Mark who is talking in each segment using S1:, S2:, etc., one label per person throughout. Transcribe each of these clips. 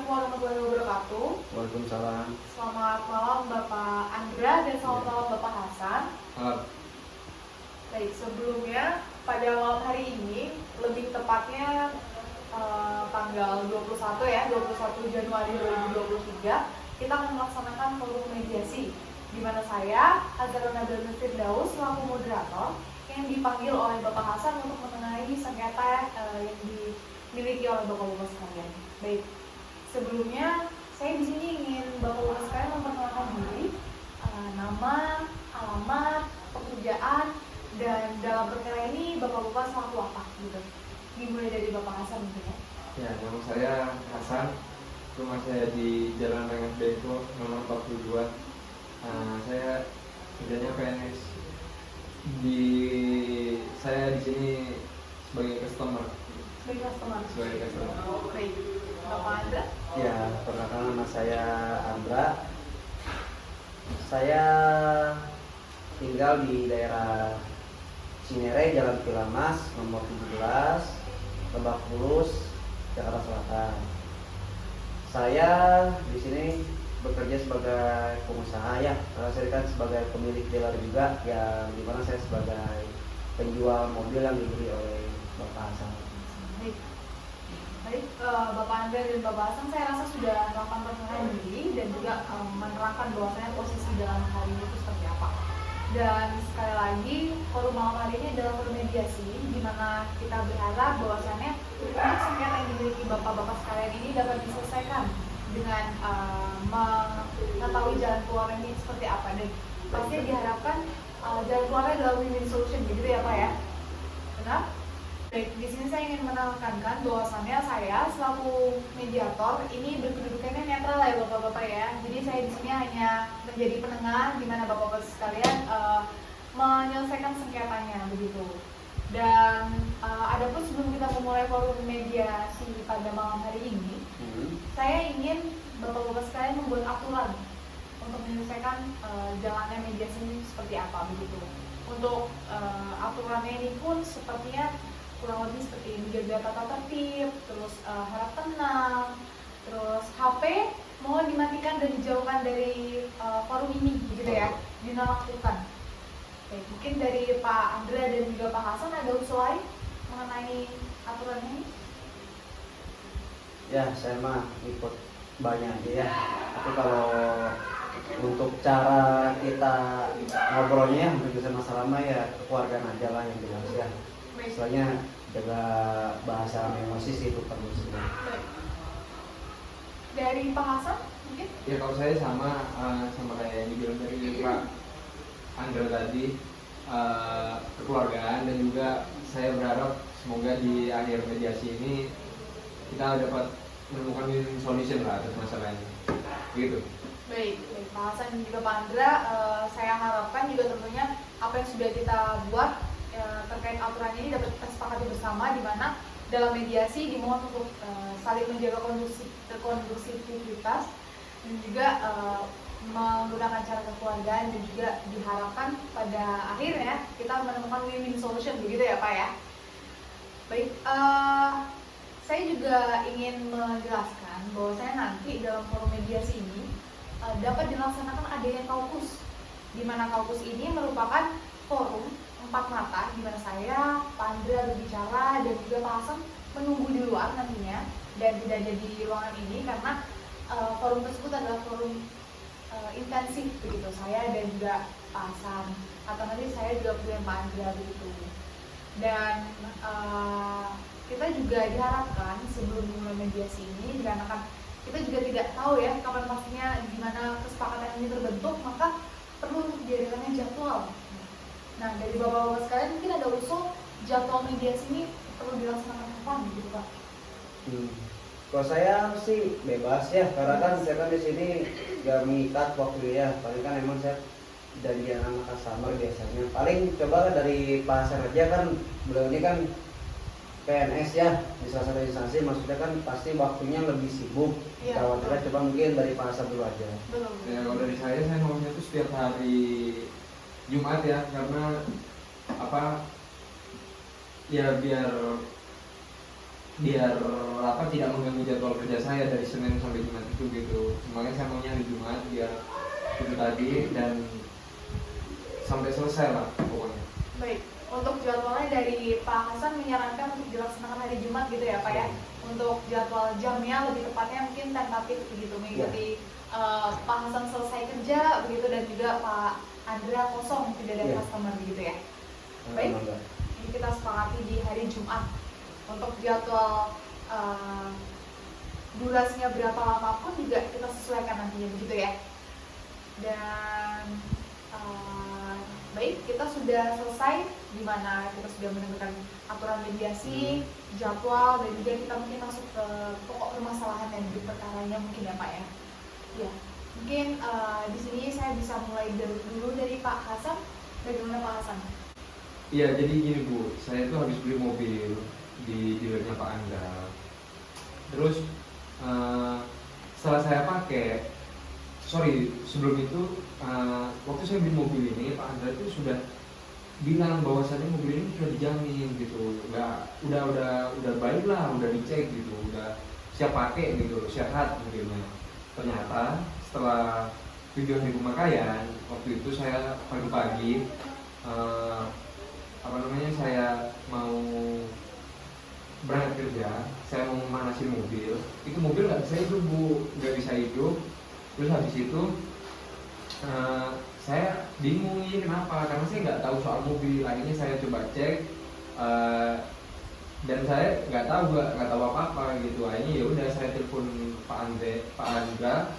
S1: warahmatullahi wabarakatuh.
S2: Waalaikumsalam.
S1: Selamat malam Bapak Andra dan selamat malam Bapak Hasan. Baik, sebelumnya pada malam hari ini, lebih tepatnya tanggal 21 Januari 2023, kita akan melaksanakan forum mediasi di mana saya, Azhar Nabil Firdaus, selaku moderator yang dipanggil oleh Bapak Hasan untuk menengahi sengketa yang dimiliki oleh Bapak-Bapak sekalian. Baik, sebelumnya saya di sini ingin Bapak-Bapak sekalian memperkenalkan diri, nama, alamat, pekerjaan, dan dalam perkara ini Bapak-Bapak selaku apa gitu. Dimulai dari Bapak Hasan mungkin ya.
S3: Ya, nama saya Hasan. Rumah saya di Jalan Rengas Bengko nomor 42. Saya kerjanya PNS. Saya di sini sebagai customer.
S1: Baik, Bapak Andra.
S2: Ya, perkenalkan nama saya Andra. Saya tinggal di daerah Cinere, Jalan Pilamas, nomor 17, Lebak Bulus, Jakarta Selatan. Saya di sini bekerja sebagai pengusaha ya, karena saya kan sebagai pemilik dealer juga, yang dimana saya sebagai penjual mobil yang dibeli oleh Bapak Hasan.
S1: Baik, Bapak Andra dan Bapak Hasan, saya rasa sudah melakukan perkenalan diri dan juga menerangkan bahwasanya posisi dalam hal ini itu seperti apa. Dan sekali lagi, forum malam hari ini adalah forum mediasi, di mana kita berharap bahwasannya sengketa yang dimiliki bapak-bapak sekalian ini dapat diselesaikan dengan mengetahui jalan keluar ini seperti apa. Dan pasti diharapkan jalan keluarnya adalah win-win solution, gitu ya Pak ya. Benar? Baik, di sini saya ingin menekankan bahwasannya saya selaku mediator ini berkedudukannya netral ya bapak-bapak ya. Jadi saya di sini hanya menjadi penengah di mana bapak-bapak sekalian menyelesaikan sengketanya begitu. Dan adapun sebelum kita memulai forum mediasi pada malam hari ini, saya ingin bapak-bapak sekalian membuat aturan untuk menyelesaikan jalannya mediasi ini seperti apa begitu. Untuk aturannya ini pun sepertinya kurang lebih seperti menjaga tata tertib, terus harap tenang, terus HP mohon dimatikan dan dijauhkan dari forum ini, gitu ya, dinonaktifkan. Baik, mungkin dari Pak Andra dan juga Pak Hasan ada usul lain mengenai aturan ini?
S2: Ya, saya mah ikut banyak aja ya. Tapi kalau untuk cara kita ngobrolnya untuk bisa masalah mah ya keluargaan aja lah yang jelas ya. Soalnya jaga bahasa emosi sih itu perlu sih.
S1: Dari Pak Hasan mungkin?
S3: Ya, kalau saya sama kayak yang dibilang dari Pak Andra tadi, kekeluargaan, dan juga saya berharap semoga di akhir mediasi ini kita dapat menemukan solution lah atas masalah ini. Gitu.
S1: Baik, Pak Hasan dan juga Pak Andra, saya harapkan juga tentunya apa yang sudah kita buat terkait aturan ini dapat kita sepakati bersama, di mana dalam mediasi dimohon untuk saling menjaga kondusivitas dan juga menggunakan cara kekeluargaan, dan juga diharapkan pada akhirnya kita menemukan win-win solution begitu ya Pak ya. Baik, saya juga ingin menjelaskan bahwa saya nanti dalam forum mediasi ini dapat dilaksanakan adanya kaukus, di mana kaukus ini merupakan forum 4 mata di mana saya, Pak Andra berbicara, dan juga Pak Hasan menunggu di luar nantinya dan tidak ada di ruangan ini karena forum tersebut adalah forum intensif begitu, saya dan juga Pak Hasan, atau nanti saya juga dengan Pak Andra begitu. Dan kita juga diharapkan sebelum mulai mediasi ini, dikarenakan kita juga tidak tahu ya kapan pastinya di mana kesepakatan ini terbentuk, maka perlu diadakannya jadwal. Nah, dari bapak-bapak sekalian mungkin ada usul jadwal mediasi ini perlu dilaksanakan kapan gitu Pak?
S2: Kalau saya sih bebas ya, karena kan saya kan di sini gak mengikat waktu ya. Paling kan emang saya janjian sama customer biasanya. Paling coba dari pasar aja kan, beliau ini kan PNS ya di salah satu instansi, maksudnya kan pasti waktunya lebih sibuk.
S1: Iya,
S2: Kalau kita coba mungkin dari pasar dulu aja.
S1: Belum.
S3: Ya, kalau dari saya maunya itu setiap hari Jumat ya, karena apa ya, biar biar apa tidak mengganggu jadwal kerja saya dari Senin sampai Jumat itu gitu. Makanya saya maunya hari Jumat biar itu tadi dan sampai selesai lah pokoknya.
S1: Baik, untuk jadwalnya dari Pak Hasan menyarankan untuk dilaksanakan hari Jumat gitu ya Pak ya. Untuk jadwal jamnya lebih tepatnya mungkin tentatif begitu mengikuti Pak Hasan selesai kerja begitu dan juga Pak Andra kosong tidak ada customer begitu ya. Baik, ini kita sepakati di hari Jumat. Untuk jadwal durasinya berapa lama pun juga kita sesuaikan nantinya begitu ya. Dan baik, kita sudah selesai di mana kita sudah menentukan aturan mediasi, jadwal, dan juga kita mungkin masuk ke pokok permasalahan dan duduk perkaranya mungkin ya Pak ya. Ya, mungkin di sini saya bisa mulai dulu dari Pak Hasan. Bagaimana Pak Hasan?
S3: Iya, jadi gini Bu, saya tuh habis beli mobil di dealernya Pak Anda. Terus setelah saya pakai, sebelum itu waktu saya beli mobil ini Pak Anda itu sudah bilang bahwasannya mobil ini sudah dijamin gitu, udah baik lah, udah dicek gitu, udah siap pakai gitu, sehat mobilnya. Ternyata setelah video di pemakaian waktu itu saya pagi-pagi saya mau berangkat kerja, saya mau memanasin mobil, itu mobil nggak bisa hidup Bu, nggak bisa hidup. Terus habis itu saya bingung ini kenapa, karena saya nggak tahu soal mobil. Akhirnya saya coba cek dan saya nggak tahu apa-apa gitu. Akhirnya ya udah saya telepon Pak Andra,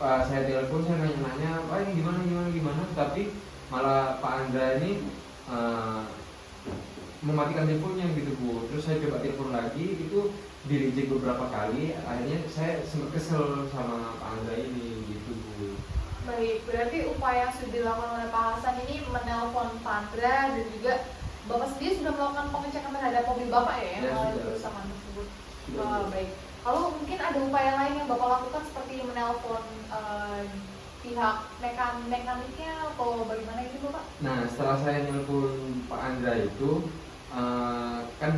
S3: saya telepon, saya nanya-nanya, Pak ini gimana, tapi malah Pak Andra ini mematikan teleponnya gitu Bu. Terus saya coba telepon lagi, itu di-reject beberapa kali. Akhirnya saya sempat kesel sama Pak Andra ini gitu Bu.
S1: Baik, berarti upaya yang sudah dilakukan oleh Pak Hasan ini menelpon Pak Andra dan juga Bapak sendiri sudah melakukan pengecekan terhadap mobil Bapak ya yang mengalami kerusakan tersebut. Baik, kalau mungkin ada upaya lain yang Bapak lakukan seperti menelpon pihak mekaniknya atau bagaimana itu Bapak?
S3: Nah, setelah saya nelpon Pak Andra itu kan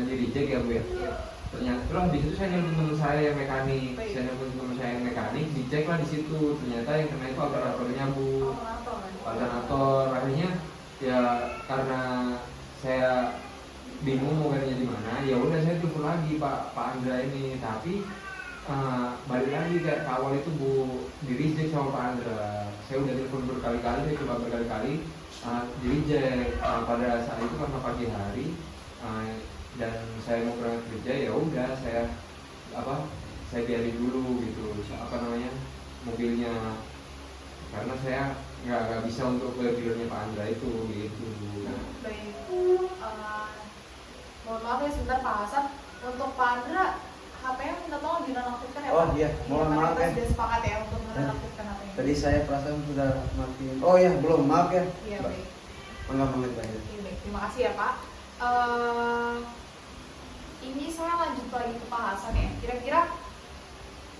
S3: di-reject ya Bu ya.
S1: Iya.
S3: Ternyata terus habis itu saya nelpon teman saya yang mekanik.
S1: Baik.
S3: Saya nelpon teman saya yang mekanik, dicek lah di situ. Ternyata yang kena itu alternatornya Bu. Alternator. Akhirnya ya karena saya bingung mau gantinya di mana, ya udah saya telepon lagi Pak Andra ini. Tapi balik lagi kayak ke awal itu Bu, di-reject sama Pak Andra. Saya udah telepon berkali-kali, saya coba berkali-kali, di-reject. Pada saat itu karena pagi hari dan saya mau berangkat kerja, ya udah saya biarin dulu gitu mobilnya, karena saya nggak bisa untuk ke dealernya Pak Andra itu gitu.
S1: Baik, mohon maaf ya sebentar Pak Hasan, untuk Pak Andra HP-nya minta tolong dinonaktifkan ya Pak?
S2: Oh iya, mohon maaf ya.
S1: Kita sudah sepakat ya untuk menonaktifkan HP-nya.
S2: Tadi saya perasaan sudah matiin. Oh ya, belum, maaf ya.
S1: Iya baik.
S2: Enggak banget Pak.
S1: Iya, baik, terima kasih ya Pak. Ini saya lanjut lagi ke Pak Hasan ya. Kira-kira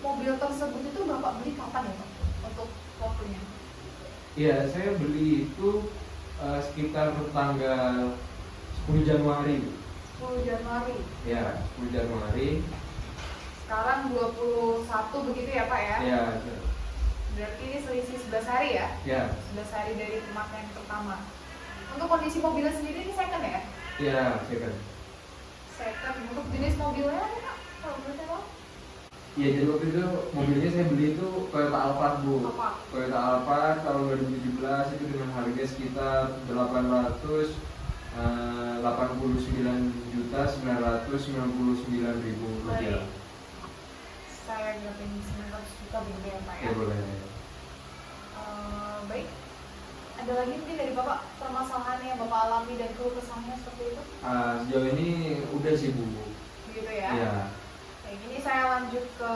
S1: mobil tersebut itu Bapak beli kapan ya Pak? Untuk waktunya?
S3: Iya, saya beli itu sekitar tanggal 10 Januari.
S1: 10 Januari.
S3: Ya, 10 Januari.
S1: Sekarang 21 begitu ya Pak ya?
S3: Iya.
S1: Berarti ini selisih 11 hari ya?
S3: Ya.
S1: 11 hari dari pemakaian pertama. Untuk kondisi mobilnya sendiri ini second ya?
S3: Iya, second.
S1: Second. Untuk jenis mobilnya apa Pak? Kalau boleh tahu?
S3: Iya, jadi waktu itu mobilnya saya beli itu Toyota Alphard Bu.
S1: Apa?
S3: Toyota Alphard tahun 2017 itu dengan harga sekitar 89.999.000 rupiah.
S1: Saya nggak 900 juta begitu ya Pak ya?
S3: Ya boleh.
S1: Baik. Ada lagi mungkin dari Bapak permasalahan yang Bapak alami dan keluh kesahnya seperti itu?
S3: Sejauh ini udah sih Bu.
S1: Begitu ya?
S3: Iya.
S1: Baik, ini saya lanjut ke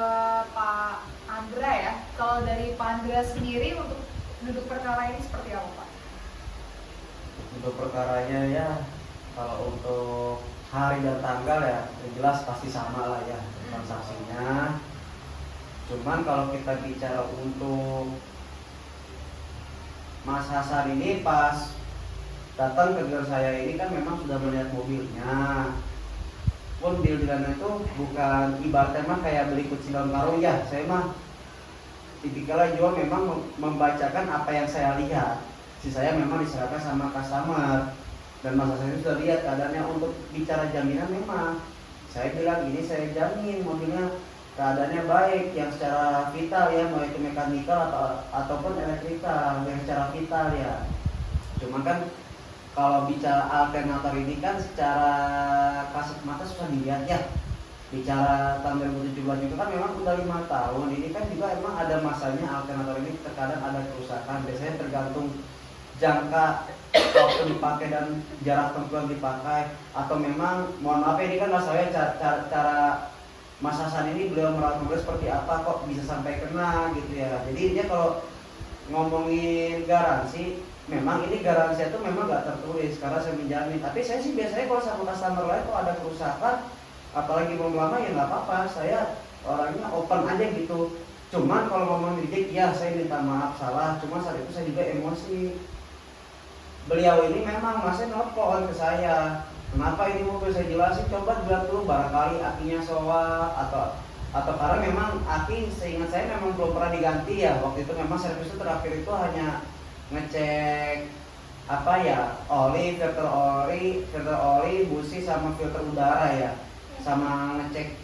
S1: Pak Andra ya. Kalau dari Pak Andra sendiri untuk duduk perkara ini seperti apa Pak?
S2: Untuk perkaranya ya, kalau untuk hari dan tanggal ya jelas pasti sama lah ya transaksinya. Cuman kalau kita bicara untuk Mas Hasan ini pas datang ke dealer saya ini kan memang sudah melihat mobilnya. Pun dealer-dealernya itu bukan ibaratnya mah kayak beli kucing dalam karung ya. Saya mah tipikalnya jual memang membacakan apa yang saya lihat. Saya memang diserahkan sama customer dan masa saya sudah lihat keadaannya. Untuk bicara jaminan memang saya bilang ini saya jamin mobilnya keadaannya baik yang secara vital ya, mau itu mekanikal ataupun elektrikal yang secara vital ya. Cuma kan kalau bicara alternator ini kan secara kasat mata susah dilihat ya. Bicara tahun 2017 juga kan memang udah 5 tahun. Ini kan juga emang ada masanya alternator ini terkadang ada kerusakan. Biasanya tergantung jangka waktu dipakai dan jarak tempuh yang dipakai, atau memang mohon maaf ya, ini kan masalahnya cara Mas Hasan ini beliau merawat mobil seperti apa kok bisa sampai kena gitu ya. Jadi ini kalau ngomongin garansi, memang ini garansi itu memang nggak tertulis karena saya menjamin. Tapi saya sih biasanya kalau sama customer lain kalau ada kerusakan, apalagi belum lama ya nggak apa-apa. Saya orangnya open aja gitu. Cuman kalau ngomong reject, ya saya minta maaf salah. Cuma saat itu saya juga emosi. Beliau ini memang masih nelfon ke saya. Kenapa ini mobil, saya jelasin, coba dilihat dulu barangkali akinya soak atau karena memang aki seingat saya memang belum pernah diganti ya. Waktu itu memang servis itu terakhir itu hanya ngecek apa ya, filter oli, busi sama filter udara ya, sama ngecek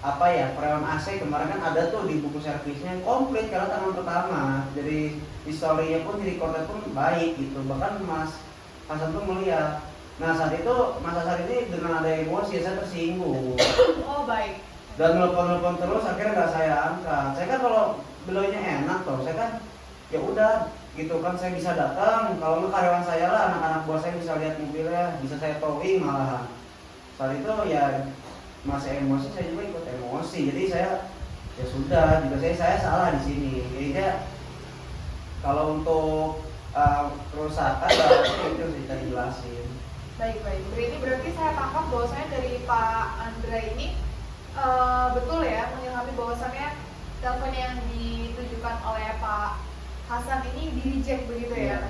S2: apa ya, freon AC kemarin kan ada tuh di buku servisnya komplit karena tahun pertama. Jadi historinya pun, jadi konten pun baik gitu. Bahkan Mas Hasan tuh melihat. Nah saat itu Mas Hasan ini dengan ada emosi saya tersinggung.
S1: Oh baik.
S2: Dan nelpon terus, akhirnya nggak saya angkat. Saya kan kalau beliaunya enak toh, saya kan ya udah gitu kan, saya bisa datang. Kalau nggak karyawan saya lah, anak-anak buah saya bisa lihat mobilnya, bisa saya towing malahan. Saat itu ya masih emosi, saya juga ikut emosi. Jadi saya ya sudah, juga saya salah di sini. Jadi ya, kalau untuk kerusakan itu kita jelasin.
S1: Baik. Berarti saya tangkap bahwasanya dari Pak Andra ini betul ya, mengilhami bahwasannya telepon yang ditujukan oleh Pak Hasan ini di-reject begitu ya,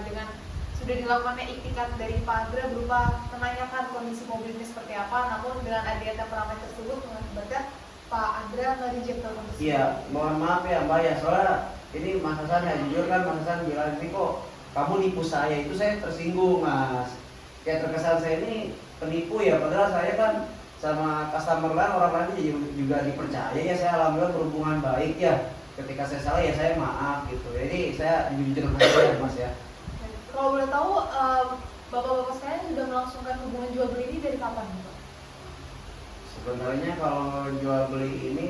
S1: dengan sudah dilakukannya iktikat dari Pak Andra berupa menanyakan kondisi mobilnya seperti apa, namun dengan adanya temperamen tersebut mengakibatkan Pak Andra nge-reject telepon tersebut.
S2: Iya, mohon maaf ya Mbak ya, soalnya ini Mas Hasan ya, jujur kan Mas Hasan bilang ini kok kamu nipu saya, itu saya tersinggung Mas. Kayak terkesan saya ini penipu ya, padahal saya kan sama customer lain, orang lain juga dipercaya ya. Saya alhamdulillah berhubungan baik ya. Ketika saya salah ya saya maaf gitu. Jadi saya jujur aja ya Mas ya.
S1: Kalau boleh tahu, bapak-bapak sekalian sudah melangsungkan hubungan jual beli ini dari kapan Pak?
S2: Sebenarnya kalau jual beli ini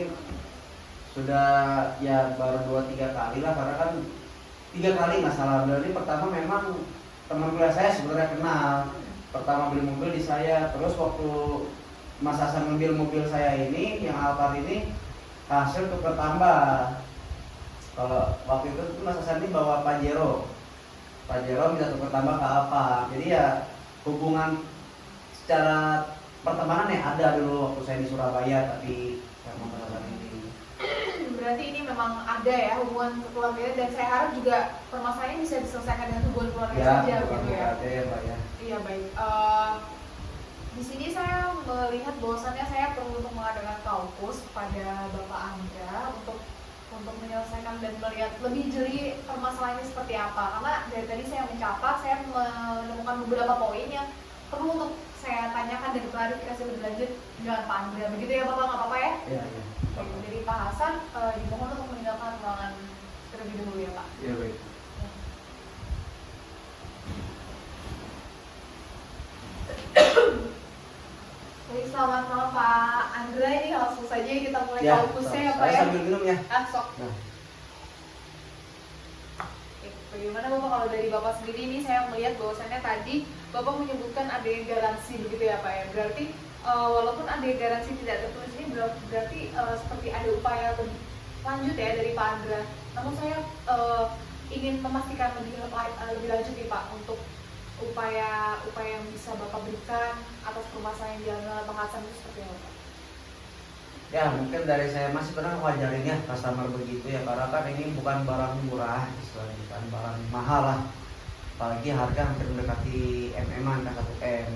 S2: sudah ya baru 2-3 kali lah, karena kan 3 kali nggak salah. Dari pertama memang teman kuliah saya sebenarnya kenal. Pertama beli mobil di saya, terus waktu Mas Hasan ngambil mobil saya ini, yang Alphard ini, hasil tukar tambah. Kalau waktu itu Mas Hasan ini bawa Pajero bisa tukar tambah ke Alphard. Jadi ya hubungan secara pertemanan ya ada dulu waktu saya di Surabaya, tapi sama Mas Hasan ini.
S1: Berarti ini memang ada ya hubungan keluarga, dan saya harap juga permasalahan ini bisa diselesaikan dengan hubungan keluarga saja gitu ya.
S2: Ya Mbak ya.
S1: Iya baik. Di sini saya melihat bahwasannya saya perlu untuk mengadakan kaukus kepada Bapak Andra untuk menyelesaikan dan melihat lebih jeli permasalahannya seperti apa. Karena dari tadi saya mencatat, saya menemukan beberapa poin yang perlu untuk saya tanyakan dan klarifikasi lebih lanjut dengan Pak Andra. Begitu ya Bapak, nggak apa-apa ya?
S2: Iya.
S1: Dari Pak Hasan dimohon untuk meninggalkan ruangan terlebih dahulu ya Pak.
S3: Iya baik.
S1: Baik, selamat malam Pak Andra. Ini langsung saja kita mulai
S2: Ya,
S1: kaukusnya ya Pak
S2: saya
S1: ya.
S2: sambil minum ya.
S1: Sok.
S2: Nah.
S1: Bagaimana Bapak, kalau dari Bapak sendiri ini saya melihat bahwasannya tadi Bapak menyebutkan adanya garansi begitu ya Pak ya. Berarti walaupun ada garansi tidak tertulis ini berarti seperti ada upaya lebih lanjut ya dari Pak Andra. Namun saya ingin memastikan lebih lanjut nih Pak, untuk upaya yang bisa Bapak berikan atas permasalahan yang dialami oleh Pak Hasan itu seperti apa Pak?
S2: Ya mungkin dari saya masih pernah wajarin ya customer begitu ya, karena kan ini bukan barang murah, istilahnya bukan barang mahal lah. apalagi harga hampir mendekati MM-an kan 1 M.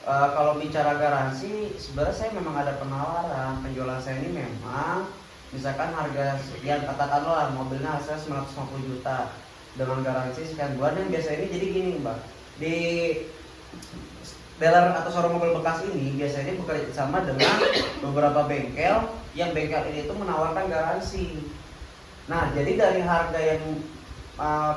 S2: Kalau bicara garansi, sebenarnya saya memang ada penawaran. Penjualan saya ini memang misalkan harga sekian, katakanlah mobilnya hasilnya 950 juta dengan garansi sekian bulan. Yang biasa ini jadi gini Mbak, di dealer atau showroom mobil bekas ini biasanya bekerja sama dengan beberapa bengkel yang bengkel ini tuh menawarkan garansi. Nah jadi dari harga yang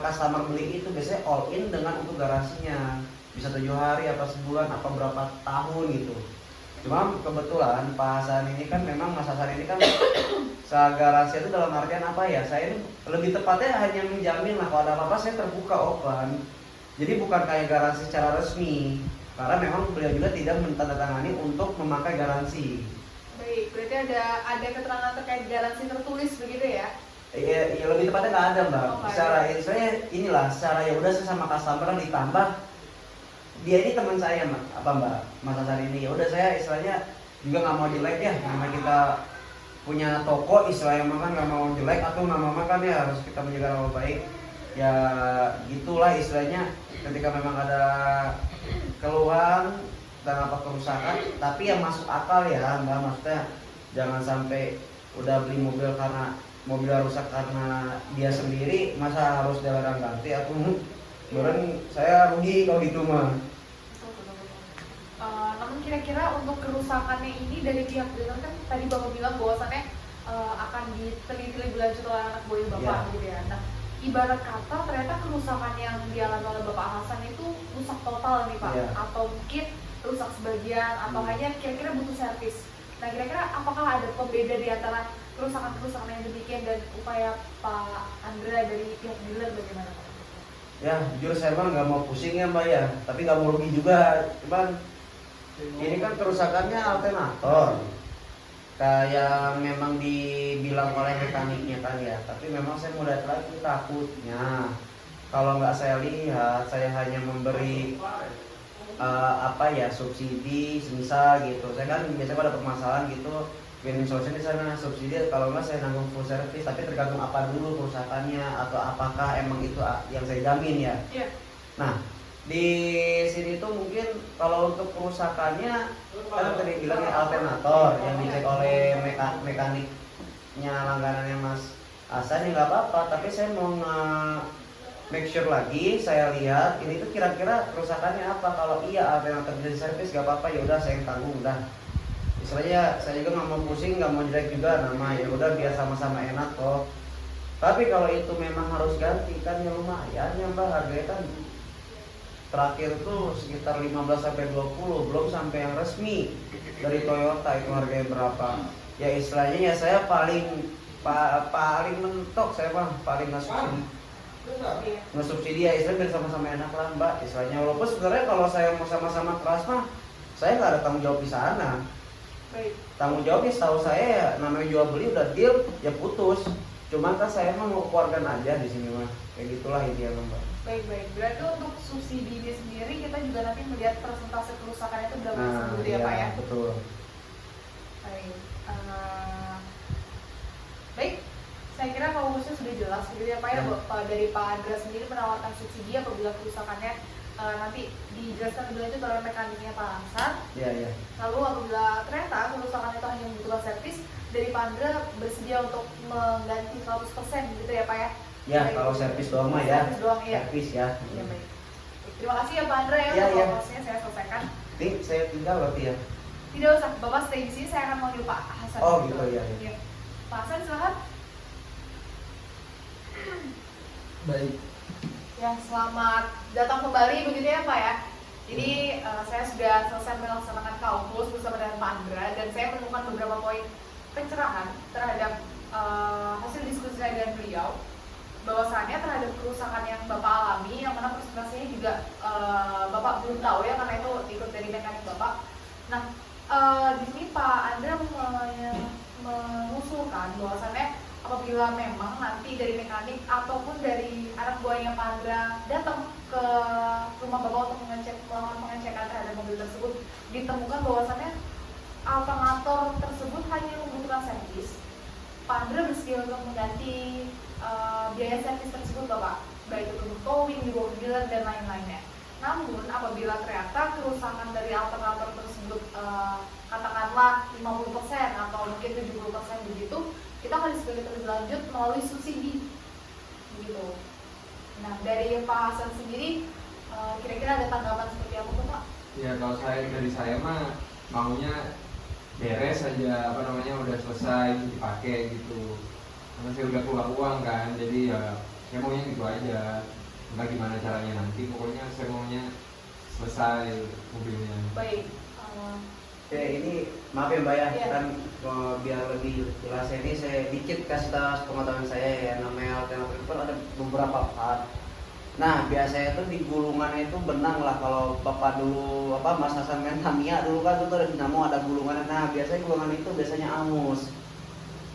S2: customer beli itu biasanya all in dengan untuk garansinya, bisa 7 hari apa sebulan apa berapa tahun gitu. Cuma kebetulan Pak Hasan ini kan memang Mas Hasan ini kan garansi itu dalam artian apa ya, saya ini lebih tepatnya hanya menjamin lah kalau ada apa-apa saya terbuka open. Jadi bukan kayak garansi secara resmi, karena memang beliau juga tidak menandatangani untuk memakai garansi.
S1: Baik, berarti ada keterangan terkait garansi tertulis begitu ya?
S2: Iya, lebih tepatnya nggak ada Mbak.
S1: Oh,
S2: Secara saya inilah, secara ya udah saya sama customer ditambah dia ini teman saya Mbak, Mas Hasan ini. Ya udah saya istilahnya juga nggak mau jelek ya, karena kita punya toko istilahnya kan nggak mau jelek atau nama kan ya harus kita menjaga nama baik. Ya gitulah istilahnya, ketika memang ada keluhan dan apa kerusakan, tapi yang masuk akal ya Mbak, maksudnya jangan sampai udah beli mobil karena mobilnya rusak karena dia sendiri, masa harus dilarang ganti atau beneran saya rugi kalau gitu mah.
S1: Namun kira-kira untuk kerusakannya ini dari pihak dealer kan tadi Bapak bilang bahwasannya akan diteliti lebih lanjut oleh anak buah Bapak gitu ya. Nah, ibarat kata ternyata kerusakan yang dialami oleh Bapak Hasan itu rusak total nih Pak, atau mungkin rusak sebagian atau hanya kira-kira butuh servis. Nah, kira-kira apakah ada pembeda di antara kerusakan-kerusakan yang demikian dan upaya Pak Andra dari pihak dealer bagaimana Pak?
S2: Ya, jujur saya mah nggak mau pusing ya Mbak ya, tapi nggak mau rugi juga. Cuman ini kan kerusakannya alternator, kayak memang dibilang oleh mekaniknya kan ya. Tapi memang saya mau lihat lagi, takutnya kalau nggak saya lihat, saya hanya memberi subsidi semisal gitu. Saya kan biasanya pada permasalahan gitu, winning solution di sana subsidi, kalau nggak saya nanggung full service, tapi tergantung apa dulu kerusakannya atau apakah emang itu yang saya jamin ya. Nah di sini tuh mungkin kalau untuk kerusakannya kan tadi bilangnya alternator yang dicek oleh mekaniknya langganannya Mas Hasan, ya nggak apa-apa, tapi saya mau make sure lagi, saya lihat ini tuh kira-kira kerusakannya apa. Kalau iya alternator bisa servis nggak apa-apa, ya udah saya yang tanggung udah. Istilahnya saya juga nggak mau pusing, nggak mau jelek juga nama, ya udah biar sama-sama enak kok. Tapi kalau itu memang harus ganti kan ya lumayan ya Mbak, harganya kan terakhir tuh sekitar 15-20, belum sampai yang resmi dari Toyota itu harganya berapa. Ya istilahnya ya saya paling mentok, saya paling nge-subsidi ya istilahnya biar sama-sama enak lah Mbak istilahnya. Walaupun sebenarnya kalau saya mau sama-sama keras mah saya nggak ada tanggung jawab di sana. Tanggung jawabnya setahu saya ya namanya jual beli udah deal ya putus. Cuman kan saya mah mau keluarkan aja di sini mah, kayak gitulah intinya Mbak.
S1: Baik. Berarti untuk subsidi ini sendiri kita juga nanti melihat persentase kerusakan itu berapa gitu ya Pak ya?
S2: Betul.
S1: Baik. Baik. Saya kira kalau khususnya sudah jelas gitu ya Pak ya, dari Pak Andra sendiri menawarkan subsidi apabila kerusakannya nanti dijelaskan lebih lanjut oleh mekaniknya Pak Hasan.
S2: Iya.
S1: Lalu apabila ternyata kerusakan itu hanya membutuhkan servis, dari Pak Andra bersedia untuk mengganti 100% gitu ya Pak ya?
S2: Ya, kalau servis doang mah ya.
S1: Servis doang ya.
S2: Servis ya.
S1: Iya baik. Terima kasih ya Pak Andra ya, untuk informasinya saya selesaikan.
S2: Ini saya tinggal berarti ya.
S1: Tidak usah, Bapak stay di sini, saya akan manggil Pak Hasan.
S2: Oh gitu ya.
S1: Pak Hasan silakan.
S3: Baik.
S1: Ya, selamat datang kembali begitu ya Pak ya. Jadi saya sudah selesai melaksanakan kampus bersama dengan Pak Andra dan saya menemukan beberapa poin pencerahan terhadap hasil diskusi saya dengan beliau. Bahwasannya terhadap kerusakan yang Bapak alami, yang mana presentasinya juga Bapak belum tahu ya karena itu ikut dari mekanik Bapak. Nah, di sini Pak Andra mengusulkan bahwasannya apabila memang nanti dari mekanik ataupun dari anak buahnya Pak Andra datang ke rumah Bapak untuk melakukan pengecekan terhadap mobil tersebut, ditemukan bahwasannya alternator tersebut hanya membutuhkan servis, Pak Andra bersedia untuk mengganti biaya servis tersebut Bapak, baik itu untuk towing, dibawa ke pengadilan dan lain-lainnya. Namun apabila ternyata kerusakan dari alternator tersebut katakanlah 50% atau mungkin 70% begitu, kita akan disebut terlebih lanjut melalui subsidi begitu. Nah, dari Pak Hasan sendiri kira-kira ada tanggapan seperti apa tuh Pak?
S3: Ya kalau dari saya mah maunya beres aja, apa namanya, udah selesai dipakai gitu. Karena saya udah keluar uang kan, jadi ya saya maunya gitu aja. Entah gimana caranya nanti, pokoknya saya maunya selesai mobilnya.
S1: Baik.
S2: Oke, ini maaf ya Mbak ya,
S1: Iya.
S2: kan biar lebih jelas ini saya dikit kasih tahu pengetahuan saya ya. Namanya alternator itu ada beberapa part. Nah, biasanya itu di gulungannya itu benang lah. Kalau Bapak dulu Mas Hasan main Tamiya dulu kan itu ada dinamo, ada gulungannya. Nah, biasanya gulungan itu biasanya angus.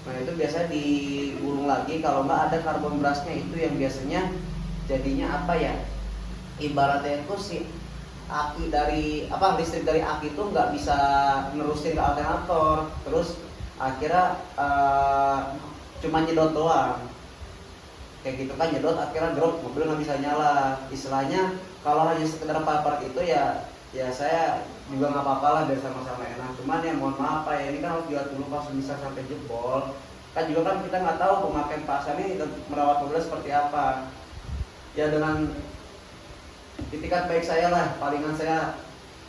S2: Nah, itu biasanya digulung lagi. Kalau nggak ada karbon brasnya itu yang biasanya jadinya apa ya? Ibaratnya itu si aki dari listrik dari aki itu nggak bisa nerusin ke alternator. Terus akhirnya cuma nyedot doang. Kayak gitu kan, nyedot akhirnya drop, mobil nggak bisa nyala. Istilahnya kalau hanya sekedar part itu ya saya juga nggak apa-apa lah, biar sama-sama enak. Cuman ya mohon maaf Pak ya, ini kan harus dilihat dulu pas bisa sampai jebol. Kan juga kan kita nggak tahu pemakaian Pak Hasan ini merawat mobil seperti apa. Ya dengan itikat baik saya lah, palingan saya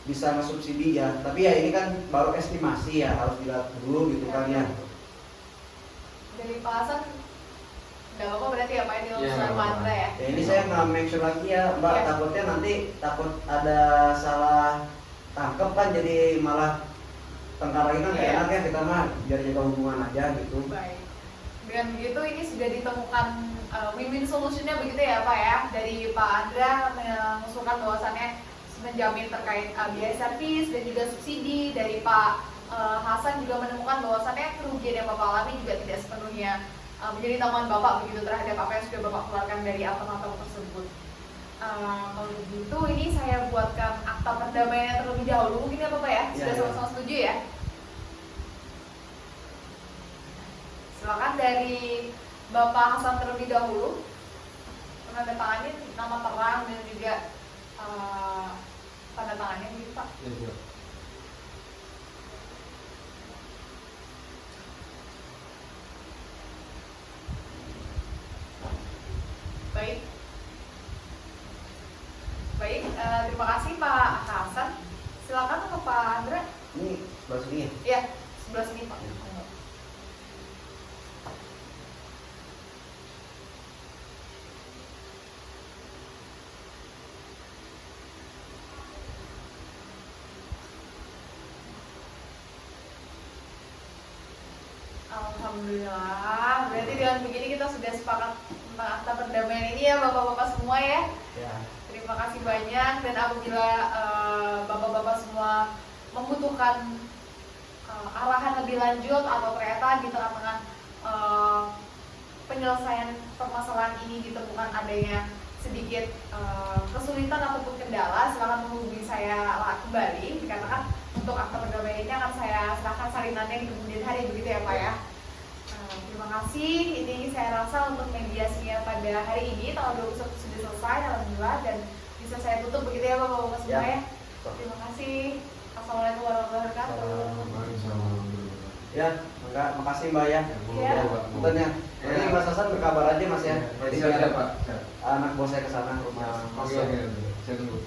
S2: bisa ngesubsidi ya. Tapi ya ini kan baru estimasi ya, harus dilihat dulu gitu kan ya.
S1: Dari Pak Hasan nggak apa-apa berarti ya Pak, ini
S3: Iya,
S1: urusan
S3: nggak
S1: Pak
S3: apa-apa.
S1: Andra ya.
S2: Ya ini saya nggak make sure lagi ya Mbak,
S1: Iya.
S2: takutnya nanti ada salah tangkep kan, jadi malah tengkar lagi kan nggak
S1: Iya.
S2: enak ya, kita mah biar jaga hubungan aja gitu.
S1: Baik. Dengan begitu ini sudah ditemukan win-win solutionnya begitu ya Pak ya. Dari Pak Andra mengusulkan bahwasannya menjamin terkait biaya servis dan juga subsidi. Dari Pak Hasan juga menemukan bahwasannya kerugian yang Bapak alami juga tidak sepenuhnya menjadi tanggungan Bapak begitu terhadap apa yang sudah Bapak keluarkan dari alternator tersebut. Kalau begitu ini saya buatkan akta perdamaian terlebih dahulu mungkin ya Bapak ya. Sudah
S2: Iya, iya.
S1: sama-sama setuju ya? Silakan dari Bapak Hasan terlebih dahulu menandatangani nama terang dan juga tanda tangannya gitu Pak.
S3: Ya, siap.
S1: Baik. Baik, terima kasih Pak Hasan. Silakan ke Pak Andra.
S2: Ini sebelah sini ya.
S1: Ya, sebelah sini Pak. Alhamdulillah. Berarti dengan begini kita sudah sepakat tentang akta perdamaian ini ya Bapak-bapak semua ya.
S2: Ya.
S1: Terima kasih banyak, dan apabila bapak-bapak semua membutuhkan arahan lebih lanjut atau ternyata di tengah-tengah penyelesaian permasalahan ini ditemukan adanya sedikit kesulitan ataupun kendala, silakan menghubungi saya kembali. Dikatakan untuk akta perdamaian ini akan saya serahkan salinannya di kemudian hari, begitu ya Pak ya. Terima kasih. Ini saya rasa untuk mediasinya pada hari ini tanggal 21 sudah selesai alhamdulillah, dan bisa saya tutup begitu ya Bapak-bapak semua ya. Terima kasih. Assalamualaikum warahmatullahi wabarakatuh.
S2: Ya, makasih Mbak ya.
S1: Iya.
S2: Punten ya. Ini Mas Hasan berkabar aja Mas ya. Jadi
S3: Siap,
S2: biar
S3: Pak.
S2: anak bos saya ke sana ke rumah Mas.
S3: Oke, saya tunggu.